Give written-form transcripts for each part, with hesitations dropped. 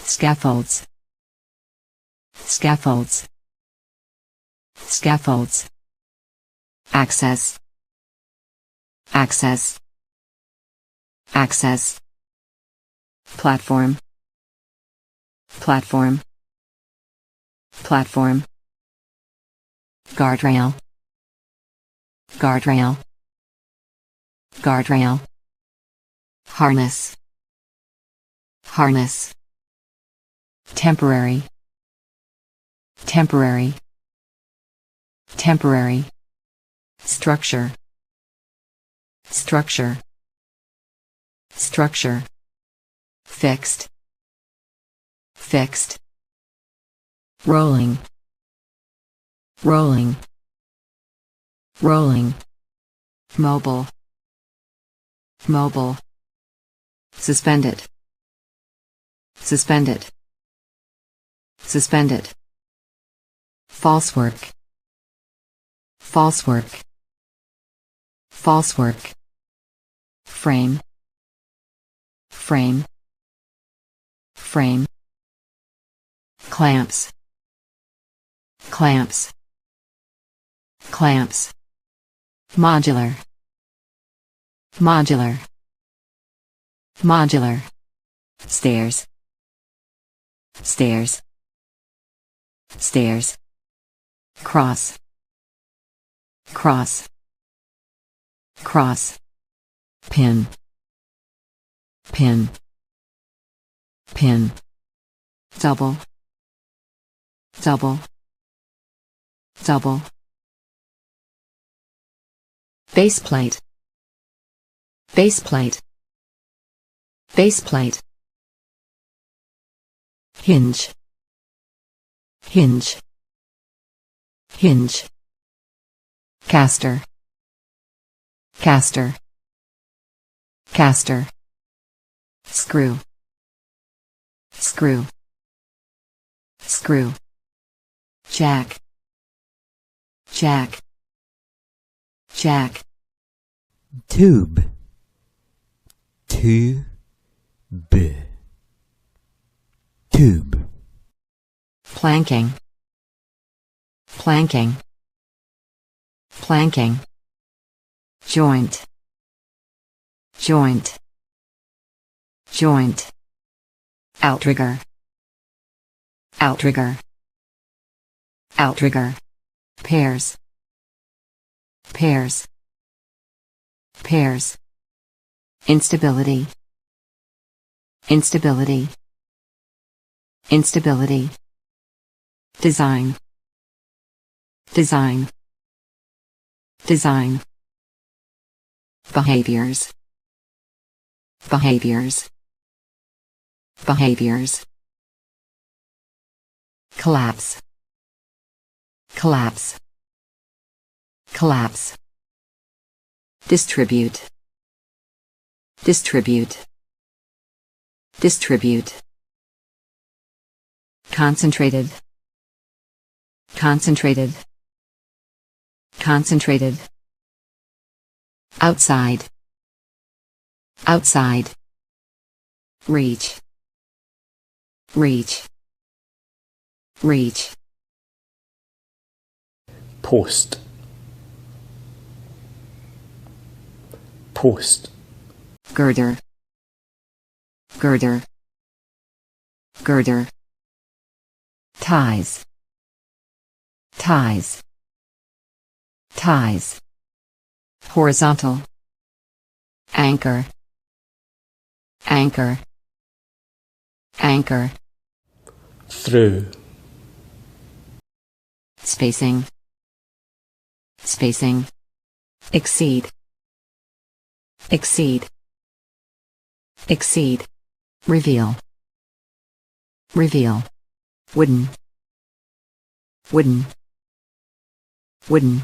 scaffolds, scaffolds, scaffolds, access, access, access, platform, platform, platform, guardrail, guardrail, guardrail, harness, harness, temporary, temporary, temporary, structure, structure, structure, fixed, fixed, rolling, rolling, rolling, mobile, mobile, suspended, suspended, suspended, false work, false work, false work, frame, frame, frame, clamps, clamps, clamps, modular, modular, modular, stairs, stairs, stairs, cross, cross, cross, pin, pin, pin, double, double, double, baseplate, baseplate, baseplate, hinge, hinge, hinge, caster, caster, caster, screw, screw, screw, jack, jack, jack, tube, tube, tube, planking, planking, planking, joint, joint, joint, outrigger, outrigger, outrigger, pairs, pairs, pairs, instability, instability, instability, design, design, design, behaviors, behaviors, behaviors, collapse, collapse, collapse, distribute, distribute, distribute, concentrated, concentrated, concentrated, outside, outside, reach, reach, reach, post, post, girder, girder, girder, ties, ties, ties, horizontal, anchor, anchor, anchor, through, spacing, spacing, exceed, exceed, exceed, reveal, reveal, wooden, wooden, wooden,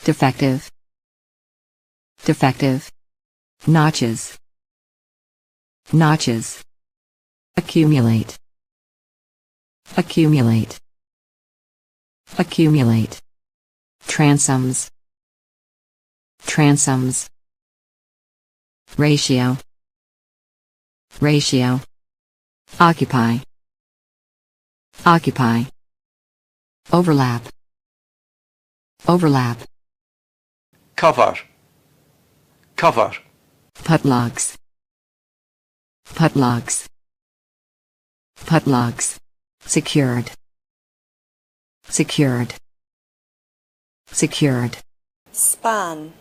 defective, defective, notches, notches, accumulate, accumulate, accumulate, transoms, transoms, ratio, ratio, occupy, Occupy. Overlap. Overlap. cover, cover, Putlogs. Putlogs. Putlogs. Secured. Secured. Secured. span,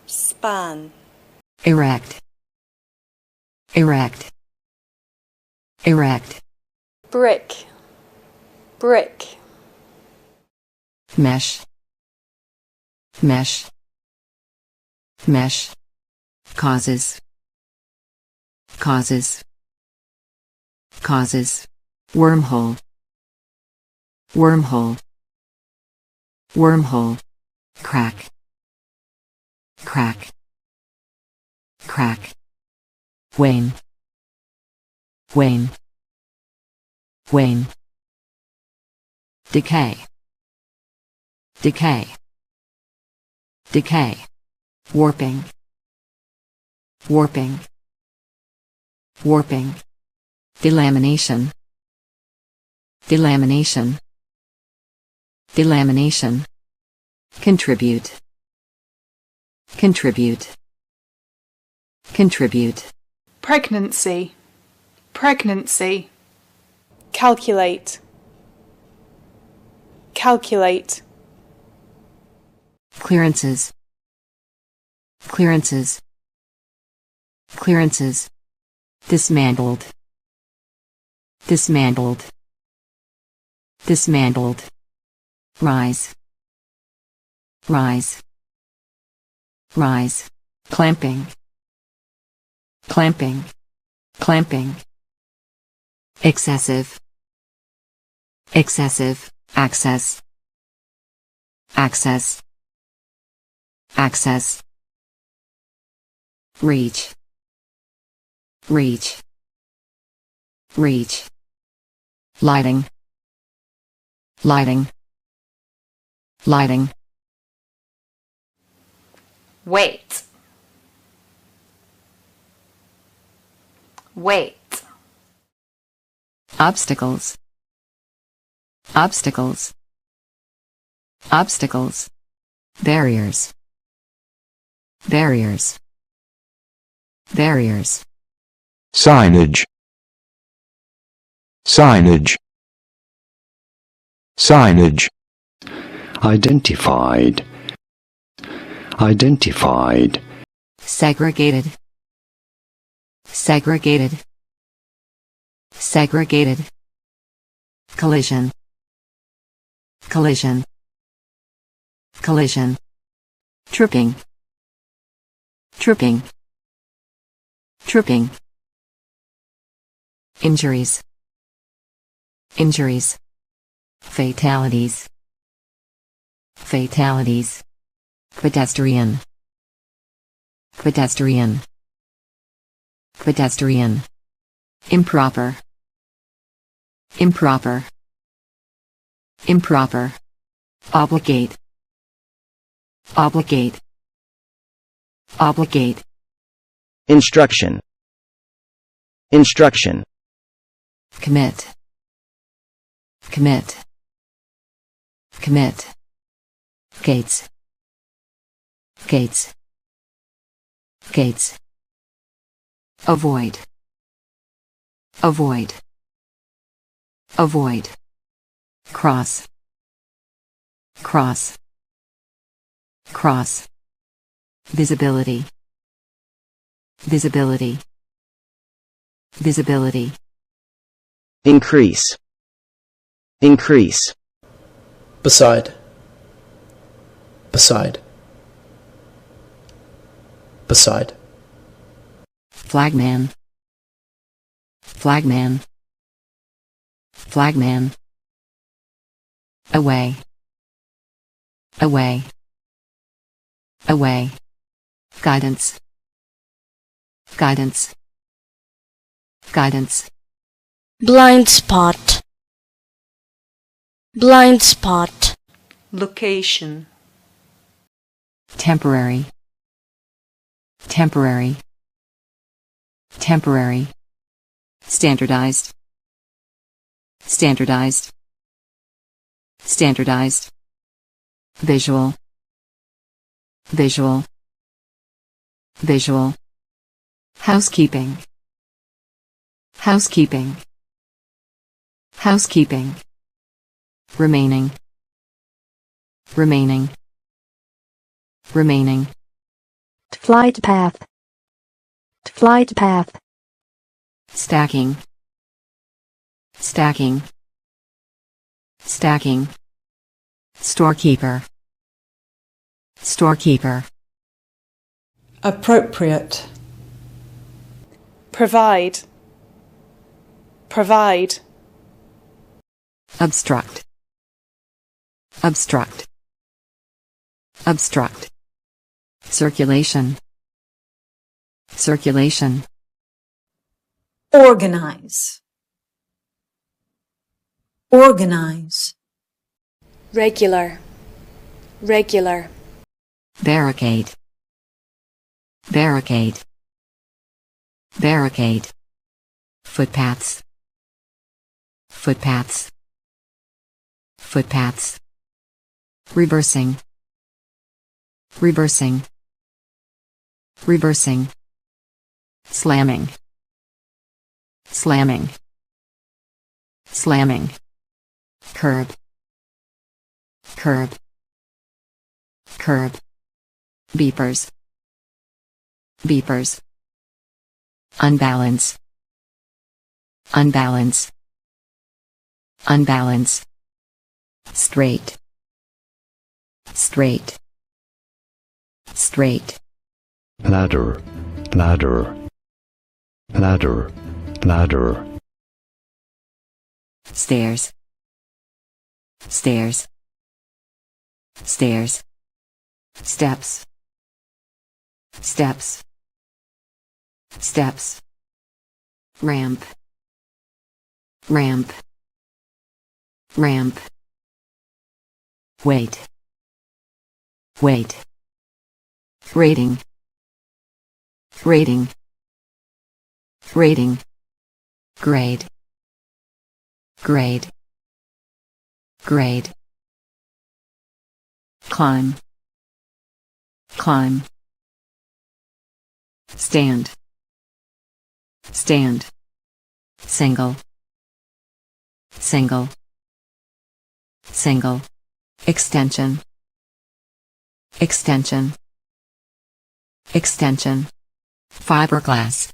span, Erect. Erect. Erect. brick, brick, Mesh. Mesh. Mesh. Causes. Causes. Causes. Wormhole. Wormhole. Wormhole. Crack. Crack. Crack. Wane. Wane. Wane. Decay. Decay. Decay. Warping. Warping. Warping. Delamination. Delamination. Delamination. Contribute. Contribute. Contribute. pregnancy, pregnancy, calculate, calculate, Clearances. Clearances. Clearances. Dismantled. Dismantled. Dismantled. Rise. Rise. Rise. Clamping. Clamping. Clamping. Excessive. Excessive. Access. Access. Access. Reach. Reach. Reach. Lighting. Lighting. Lighting. wait, wait, Obstacles. Obstacles. Obstacles. Barriers. Barriers. Barriers. signage, signage, signage, identified, identified, Segregated. Segregated. Segregated. Collision. Collision. Collision. Tripping. Tripping. Tripping. Injuries. Injuries. Fatalities. Fatalities. Pedestrian. Pedestrian. Pedestrian. Improper. Improper. Improper. Obligate. Obligate. Obligate. instruction, instruction, Commit. Commit. Commit. Gates. Gates. Gates. Avoid. Avoid. Avoid. Cross. Cross. Cross. Visibility. Visibility. Visibility. increase, increase, beside, beside, beside, Flagman. Flagman. Flagman. Away. Away. Away. Guidance. Guidance. Guidance. blind spot, blind spot, location, Temporary. Temporary. Temporary. Standardized. standardized, standardized, visual, visual, visual, housekeeping, housekeeping, housekeeping, remaining, remaining, remaining, flight path, flight path, stacking, stacking, stacking, storekeeper, storekeeper, appropriate, provide, provide, obstruct, obstruct, obstruct, circulation, circulation, organize, organize, regular, regular, barricade, barricade, barricade, footpaths, footpaths, footpaths, reversing, reversing, reversing, slamming, slamming, slamming, curb, curb, curb, beepers, beepers, unbalance, unbalance, unbalance, straight, straight, straight, ladder, ladder, ladder, ladder, stairs, stairs, stairs, steps, steps, steps, ramp, ramp, ramp, wait, wait, rating, rating, rating, grade, grade, grade, climb, climb, stand, stand, single, single, single, extension, extension, extension, fiberglass,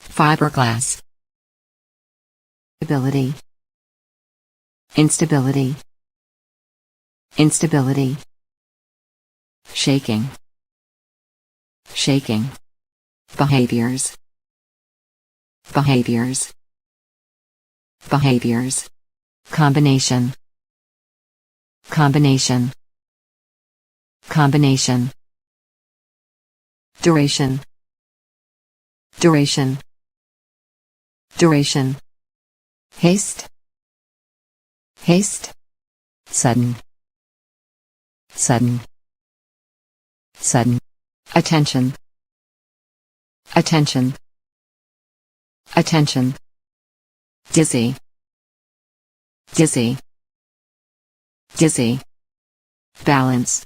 fiberglass, stability, instability, instability, shaking, shaking, behaviors, behaviors, behaviors, combination, combination, combination, duration, duration, duration, haste, haste, sudden, sudden, sudden, attention, attention, attention, dizzy, dizzy, dizzy, balance,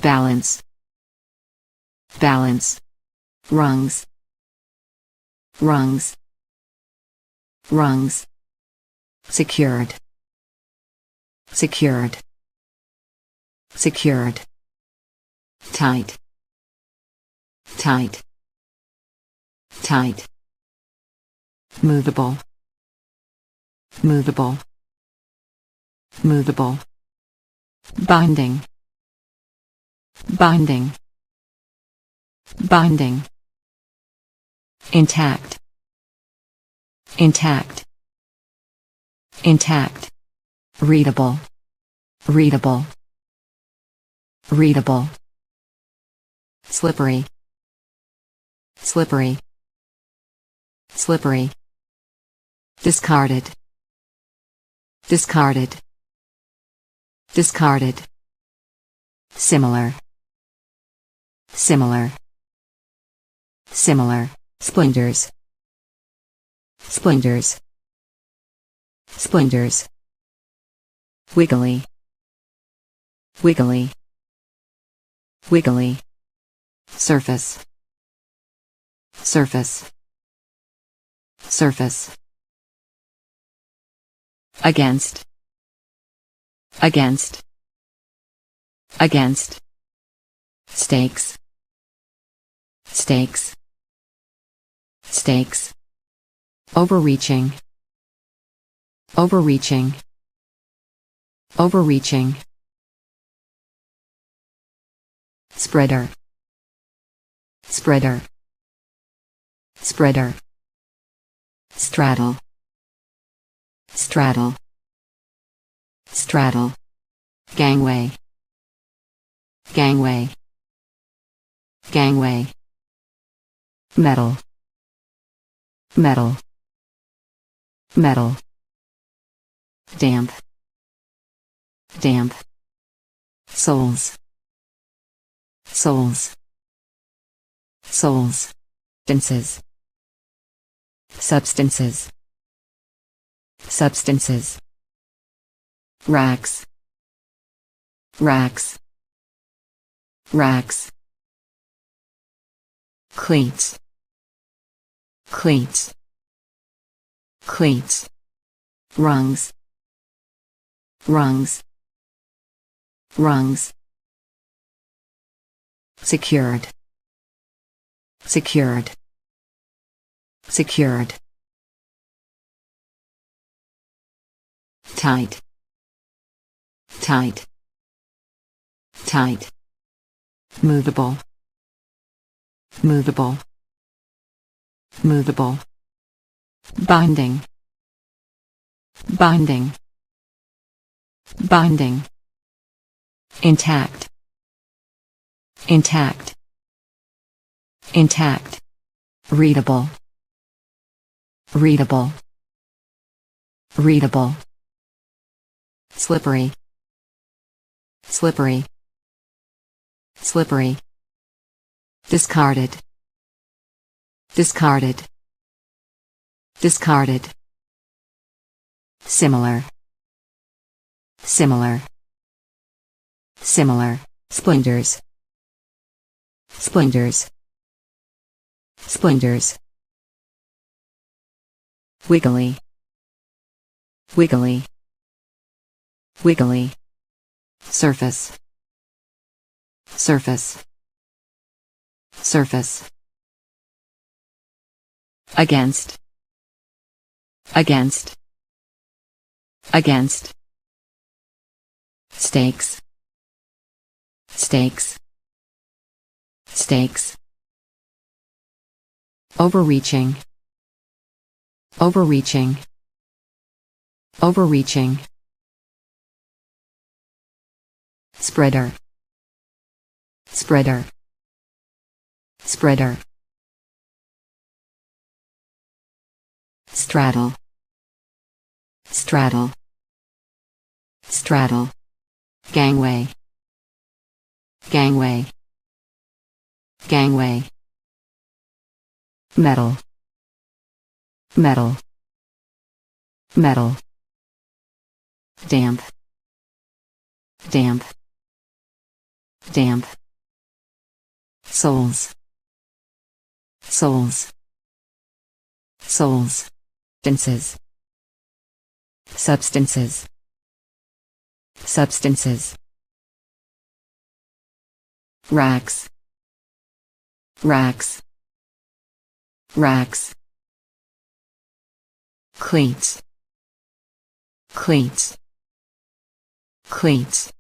balance, balance, rungs, rungs, rungs, secured, secured, secured, tight, tight, tight, movable, movable, movable, binding, binding, binding, intact, intact, intact, readable, readable, readable, slippery, slippery, slippery, discarded, discarded, discarded, similar, similar, similar, splinters, splinters, Splinters. Wiggly. Wiggly. Wiggly. Surface. Surface. Surface. Against. Against. Against. Stakes. Stakes. Stakes. Overreaching. Overreaching. Overreaching. Spreader. Spreader. Spreader. Straddle. Straddle. Straddle. Gangway. Gangway. Gangway. Metal. Metal. Metal. Damp. Damp. Souls. Souls. Souls. Substances. Substances. Substances. Racks. Racks. Racks. Cleats. Cleats. Cleats. Rungs. Rungs. Rungs. Secured. Secured. Secured. Tight. Tight. Tight. Movable. Movable. Movable. Binding. Binding. Binding. Intact. Intact. Intact. Readable. Readable. Readable. Slippery. Slippery. Slippery. Discarded. Discarded. Discarded. Similar. Similar. Similar. Splinters. Splinters. Splinters. Wiggly. Wiggly. Wiggly. Surface. Surface. Surface. Against. Against. Against. Stakes. Stakes. Stakes. Overreaching. Overreaching. Overreaching. Spreader. Spreader. Spreader. Straddle. Straddle. Straddle. Gangway. Gangway. Gangway. Metal. Metal. Metal. Damp. Damp. Damp. Souls. Souls. Souls. Substances. Substances. Substances. Racks. Racks. Racks. Cleats. Cleats. Cleats.